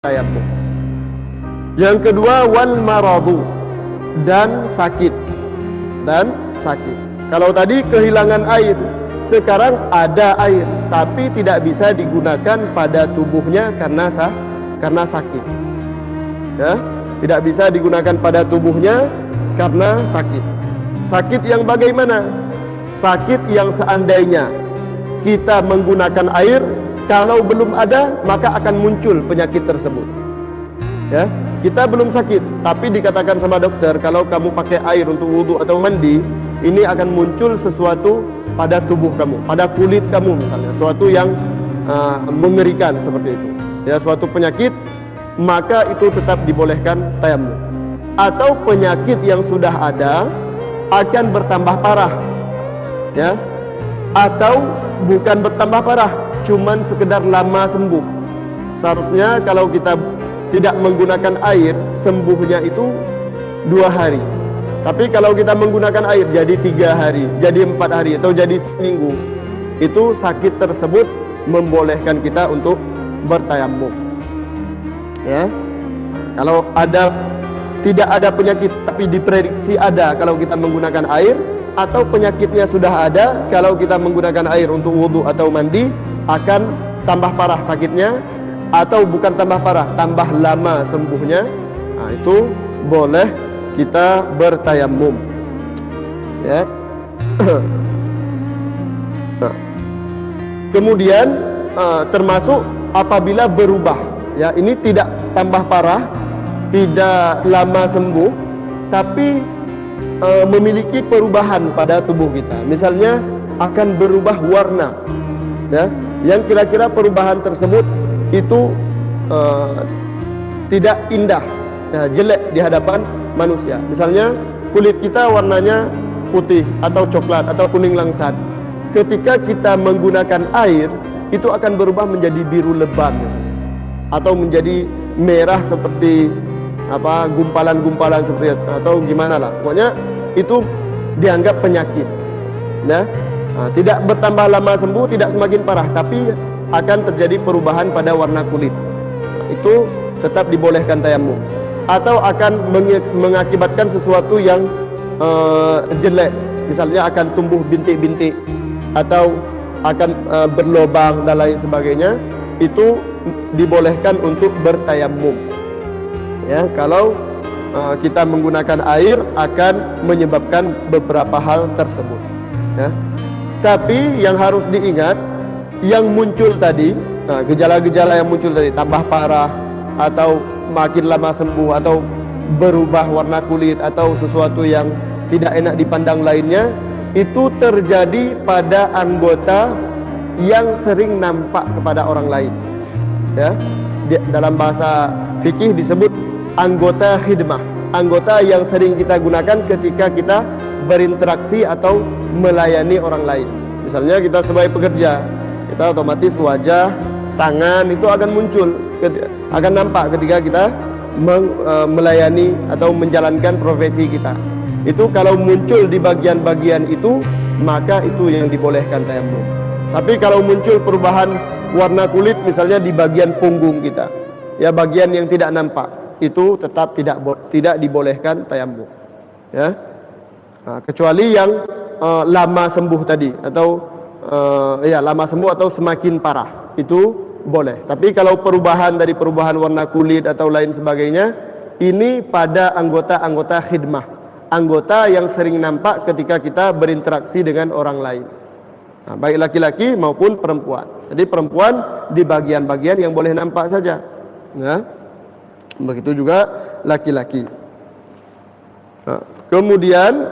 tayamum. Yang kedua, wal maradu, dan sakit. Kalau tadi kehilangan air, sekarang ada air tapi tidak bisa digunakan pada tubuhnya karena sakit. Ya, tidak bisa digunakan pada tubuhnya karena sakit. Sakit yang bagaimana? Sakit yang seandainya kita menggunakan air, kalau belum ada maka akan muncul penyakit tersebut. Ya, kita belum sakit tapi dikatakan sama dokter kalau kamu pakai air untuk wudhu atau mandi, ini akan muncul sesuatu pada tubuh kamu, pada kulit kamu misalnya, sesuatu yang mengerikan seperti itu. Ya, suatu penyakit, maka itu tetap dibolehkan tayamum. Atau penyakit yang sudah ada akan bertambah parah. Ya. Atau bukan bertambah parah, cuman sekedar lama sembuh. Seharusnya kalau kita tidak menggunakan air, sembuhnya itu 2 hari. Tapi kalau kita menggunakan air jadi 3 hari, jadi 4 hari, atau jadi seminggu, itu sakit tersebut membolehkan kita untuk bertayamum. Ya, kalau tidak ada penyakit tapi diprediksi ada kalau kita menggunakan air, atau penyakitnya sudah ada, kalau kita menggunakan air untuk wudhu atau mandi akan tambah parah sakitnya, atau bukan tambah parah, tambah lama sembuhnya. Nah, itu boleh kita bertayamum. Ya. Nah, kemudian termasuk apabila berubah, ya, ini tidak tambah parah, tidak lama sembuh, tapi memiliki perubahan pada tubuh kita. Misalnya akan berubah warna, ya, yang kira-kira perubahan tersebut itu tidak indah, ya, jelek di hadapan manusia. Misalnya kulit kita warnanya putih atau coklat atau kuning langsat. Ketika kita menggunakan air, itu akan berubah menjadi biru lebat misalnya, atau menjadi merah seperti gumpalan-gumpalan seperti itu, atau gimana lah, pokoknya itu dianggap penyakit. Nah, tidak bertambah lama sembuh, tidak semakin parah, tapi akan terjadi perubahan pada warna kulit. Itu tetap dibolehkan tayamum. Atau akan mengakibatkan sesuatu yang jelek, misalnya akan tumbuh bintik-bintik atau akan berlobang dan lain sebagainya, itu dibolehkan untuk bertayamum. Ya, kalau kita menggunakan air akan menyebabkan beberapa hal tersebut. Ya. Tapi yang harus diingat, yang muncul tadi, gejala-gejala yang muncul tadi, tambah parah atau makin lama sembuh atau berubah warna kulit atau sesuatu yang tidak enak dipandang lainnya, itu terjadi pada anggota yang sering nampak kepada orang lain. Ya, dalam bahasa fikih disebut anggota khidmah, anggota yang sering kita gunakan ketika kita berinteraksi atau melayani orang lain. Misalnya kita sebagai pekerja, kita otomatis wajah, tangan itu akan muncul, akan nampak ketika kita melayani atau menjalankan profesi kita. Itu kalau muncul di bagian-bagian itu, maka itu yang dibolehkan tayamum. Tapi kalau muncul perubahan warna kulit misalnya di bagian punggung kita, ya, bagian yang tidak nampak, itu tetap tidak dibolehkan tayamum. Ya. Kecuali yang lama sembuh tadi, atau lama sembuh atau semakin parah, itu boleh. Tapi kalau dari perubahan warna kulit atau lain sebagainya, ini pada anggota-anggota khidmah, anggota yang sering nampak ketika kita berinteraksi dengan orang lain, baik laki-laki maupun perempuan. Jadi perempuan di bagian-bagian yang boleh nampak saja, ya. Begitu juga laki-laki. Kemudian